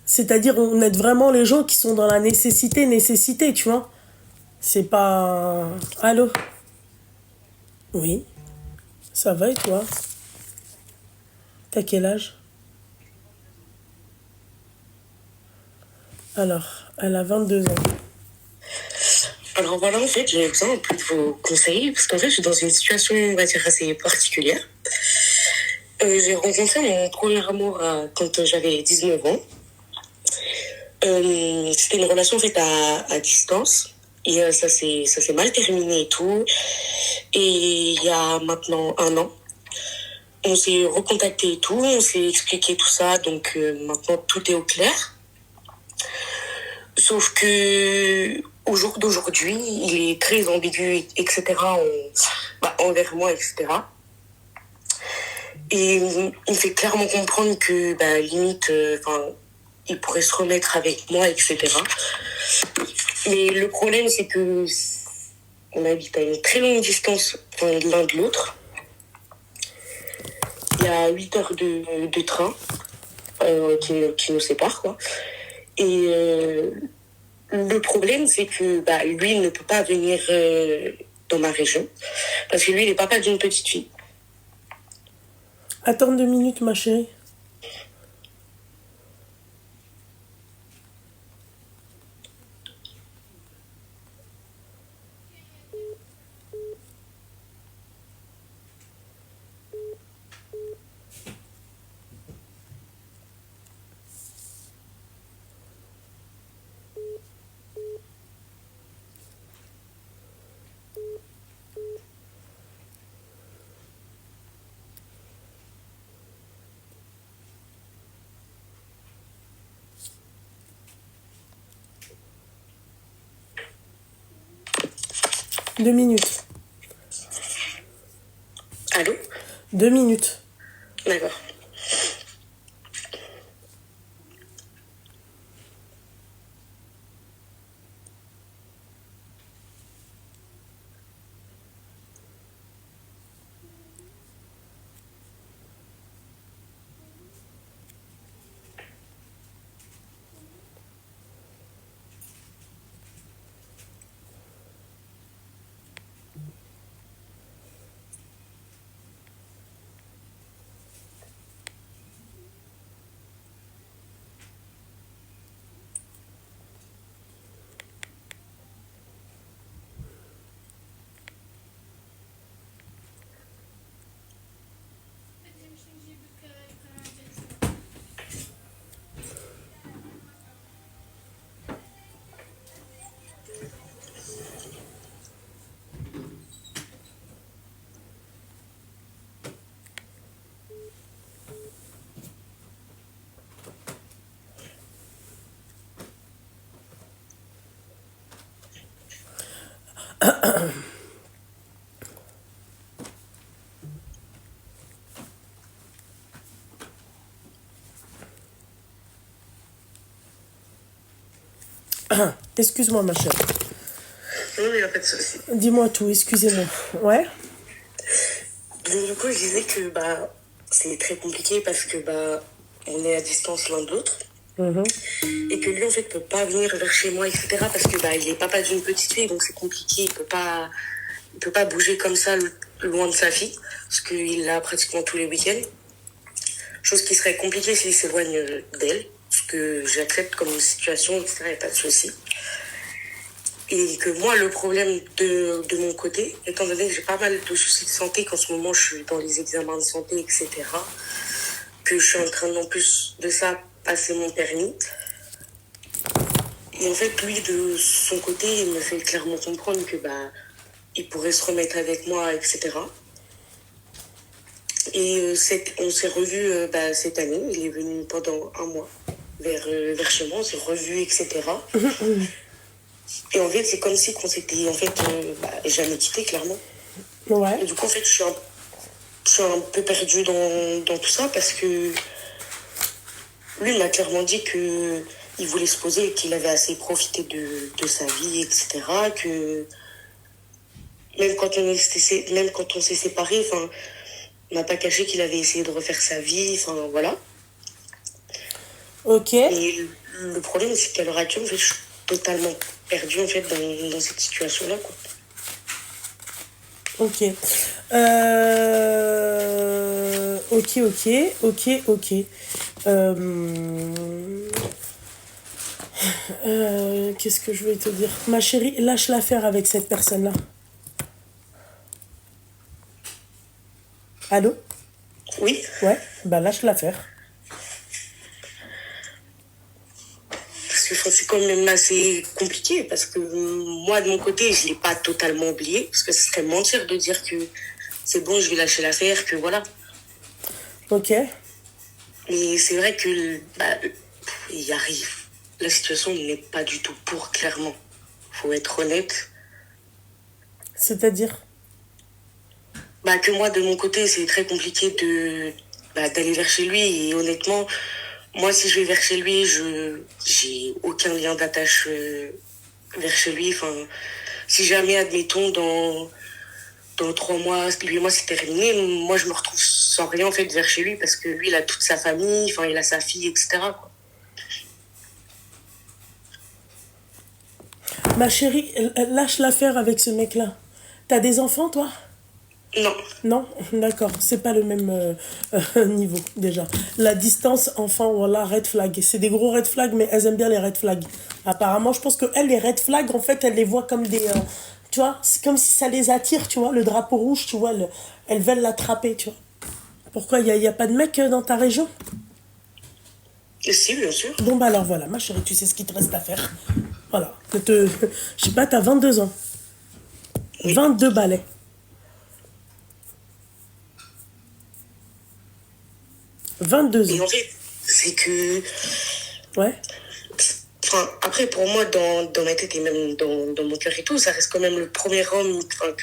C'est-à-dire, on aide vraiment les gens qui sont dans la nécessité, tu vois. C'est pas... Allô? Oui, ça va et toi? T'as quel âge? Alors, elle a 22 ans. Alors voilà, en fait, j'ai besoin un peu de vos conseils, parce qu'en fait, je suis dans une situation, on va dire, assez particulière. J'ai rencontré mon premier amour quand j'avais 19 ans. C'était une relation faite à distance. Et ça s'est mal terminé et tout. Et il y a maintenant un an, on s'est recontacté et tout, on s'est expliqué tout ça, donc maintenant tout est au clair. Sauf que au jour d'aujourd'hui, il est très ambigu, etc. Envers moi, etc. Et il me fait clairement comprendre que limite, il pourrait se remettre avec moi, etc. Mais le problème, c'est que on habite à une très longue distance l'un de l'autre. Il y a 8 heures de train qui nous séparent, quoi. Et le problème, c'est que lui, il ne peut pas venir dans ma région parce que lui, il est papa d'une petite fille. Attends 2 minutes, ma chérie. Deux minutes. Allô? 2 minutes. D'accord. Excuse-moi, ma chérie. Non, il n'y a pas de souci. Dis-moi tout, excusez-moi. Ouais? Donc, du coup, je disais que c'est très compliqué parce que on est à distance l'un de l'autre. Et que lui, en fait, peut pas venir vers chez moi, etc. Parce que il est papa d'une petite fille, donc c'est compliqué. Il peut pas bouger comme ça loin de sa fille, parce qu'il l'a pratiquement tous les week-ends. Chose qui serait compliquée s'il s'éloigne d'elle, ce que j'accepte comme une situation, etc. Il n'y a pas de souci. Et que moi, le problème de mon côté, étant donné que j'ai pas mal de soucis de santé, qu'en ce moment je suis dans les examens de santé, etc., que je suis en train, en plus de ça, passer mon permis. Et en fait, lui, de son côté, il me fait clairement comprendre que il pourrait se remettre avec moi, etc. Et on s'est revus cette année. Il est venu pendant un mois vers chez moi. On s'est revus, etc. Et en fait, c'est comme si qu'on s'était jamais quitté, clairement. Ouais. Et du coup, en fait, je suis un peu perdue dans tout ça parce que lui, il m'a clairement dit que il voulait se poser et qu'il avait assez profité de sa vie, etc. Que même quand on s'est séparés, il m'a pas caché qu'il avait essayé de refaire sa vie, voilà. Ok, Et le problème, c'est qu'à l'heure actuelle, en fait, je suis totalement perdue, en fait, dans cette situation-là, quoi. ok. Ok, ok, ok, ok. Euh, Qu'est-ce que je vais te dire? Ma chérie, lâche l'affaire avec cette personne-là. Allô? Oui, Ouais, bah lâche l'affaire. parce que enfin, c'est quand même assez compliqué, parce que moi, de mon côté, je l'ai pas totalement oublié, parce que ce serait mentir de dire que c'est bon, je vais lâcher l'affaire, que voilà. Ok. Mais c'est vrai que bah, il y arrive. La situation n'est pas du tout pour, clairement. Faut être honnête. C'est-à-dire? Bah, que moi, de mon côté, c'est très compliqué d'aller vers chez lui. Et honnêtement, moi, si je vais vers chez lui, j'ai aucun lien d'attache vers chez lui. Enfin, si jamais, admettons, dans 3 mois, 8 mois, c'est terminé, moi, je me retrouve sans rien, en fait, vers chez lui parce que lui, il a toute sa famille, enfin, il a sa fille, etc., quoi. Ma chérie, lâche l'affaire avec ce mec-là. T'as des enfants, toi? Non. Non? D'accord, c'est pas le même niveau, déjà. La distance enfant, voilà, red flag. C'est des gros red flags, mais elles aiment bien les red flags. Apparemment, je pense que elles, les red flags, en fait, elles les voient comme des... tu vois, c'est comme si ça les attire, tu vois, le drapeau rouge, tu vois, elles veulent l'attraper, tu vois. Pourquoi y a pas de mec dans ta région? Et si, bien sûr. Bon, bah alors voilà, ma chérie, tu sais ce qu'il te reste à faire. Voilà. Je sais pas, t'as 22 ans. Oui. 22 balais. 22 Et ans. en fait, c'est que Ouais. enfin, après, pour moi, dans ma tête et même dans mon cœur et tout, ça reste quand même le premier homme enfin,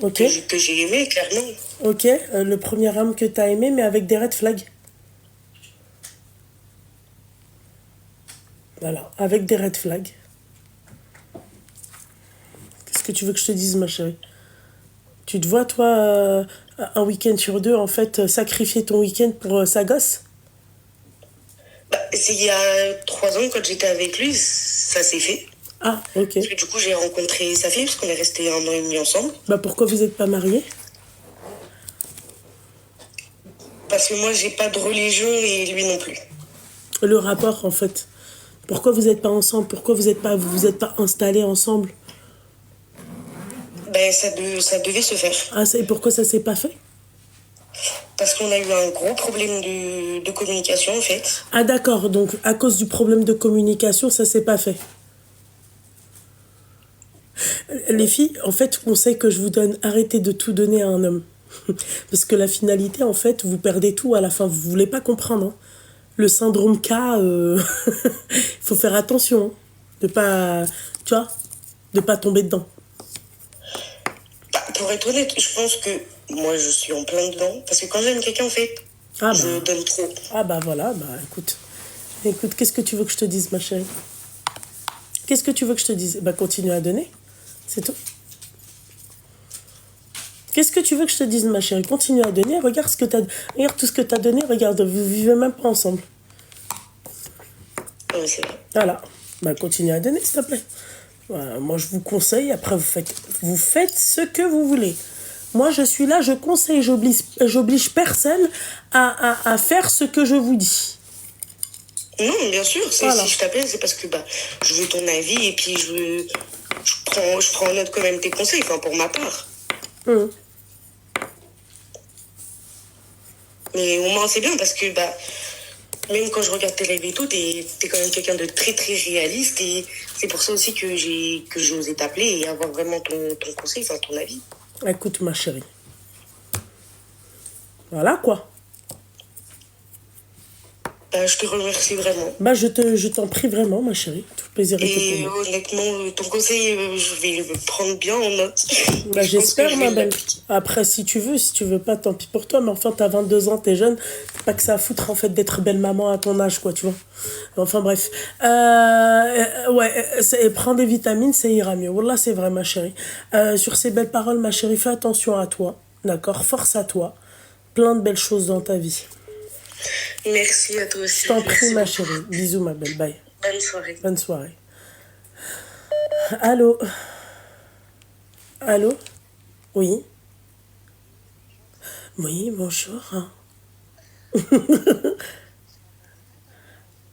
Ok. que j'ai aimé, clairement. Ok. Le premier homme que t'as aimé, mais avec des red flags. Voilà. Avec des red flags. Qu'est-ce que tu veux que je te dise, ma chérie? Tu te vois, toi, un week-end sur deux, en fait, sacrifier ton week-end pour sa gosse? Bah, c'est il y a 3 ans, quand j'étais avec lui, ça s'est fait. Ah, ok. Parce que du coup, j'ai rencontré sa fille, parce qu'on est resté 1 an et demi ensemble. Bah pourquoi vous n'êtes pas mariés? Parce que moi, j'ai pas de religion et lui non plus. Le rapport, en fait. Pourquoi vous n'êtes pas ensemble? Pourquoi vous êtes pas installés ensemble? Ben, ça devait se faire. Ah, et pourquoi ça s'est pas fait? Parce qu'on a eu un gros problème de communication, en fait. Ah d'accord, donc à cause du problème de communication, ça s'est pas fait. Les filles, en fait, conseil que je vous donne, arrêtez de tout donner à un homme. Parce que la finalité, en fait, vous perdez tout à la fin. Vous voulez pas comprendre, hein. Le syndrome K, faut faire attention, hein. De pas, tu vois, de pas tomber dedans. Bah, pour être honnête, je pense que moi, je suis en plein dedans. Parce que quand j'aime quelqu'un, en fait, Ah je bah, donne trop. ah bah voilà, bah écoute. Écoute, qu'est-ce que tu veux que je te dise, ma chérie? Qu'est-ce que tu veux que je te dise? Bah continue à donner, c'est tout. Qu'est-ce que tu veux que je te dise, ma chérie? Continue à donner, regarde tout ce que t'as donné, regarde, vous vivez même pas ensemble. Ouais, c'est vrai. Voilà, bah continue à donner, s'il te plaît. Voilà, moi je vous conseille, après vous faites ce que vous voulez. Moi je suis là, je conseille, j'oblige personne à faire ce que je vous dis. Non, bien sûr, Voilà. si je t'appelle, c'est parce que bah, je veux ton avis et puis je prends en note quand même tes conseils, enfin pour ma part. Hum. Mais au moins c'est bien parce que bah, même quand je regarde tes lives et tout, t'es quand même quelqu'un de très très réaliste et c'est pour ça aussi que j'ai osé t'appeler et avoir vraiment ton conseil, enfin ton avis. Écoute ma chérie. Voilà quoi. Bah, je te remercie vraiment. Bah je t'en prie vraiment, ma chérie. Tout le plaisir était pour Et moi. honnêtement, ton conseil, je vais le prendre bien en note. Bah, Je pense que j'espère, je ma vais belle. l'appliquer. Après, si tu veux pas, tant pis pour toi. Mais enfin, t'as 22 ans, t'es jeune. T'as pas que ça à foutre, en fait, d'être belle maman à ton âge, quoi, tu vois. Enfin, bref. Ouais, prends des vitamines, ça ira mieux. Wallah, c'est vrai, ma chérie. Sur ces belles paroles, ma chérie, fais attention à toi. D'accord? Force à toi. Plein de belles choses dans ta vie. Merci à toi aussi. Je t'en prie, Merci ma beaucoup. chérie. Bisous, ma belle. Bye. Bonne soirée. Bonne soirée. Allô? Allô? Oui? Oui, bonjour.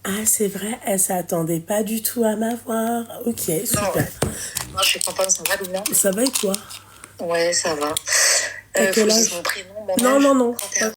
Ah, c'est vrai, elle s'attendait pas du tout à m'avoir. Ok, Non, super. ouais. Moi, je suis contente, ça va, Luna? Ça va et toi? Ouais, ça va. À Faut quel que je dise âge? mon prénom, mon Non, âge, non, non. 31.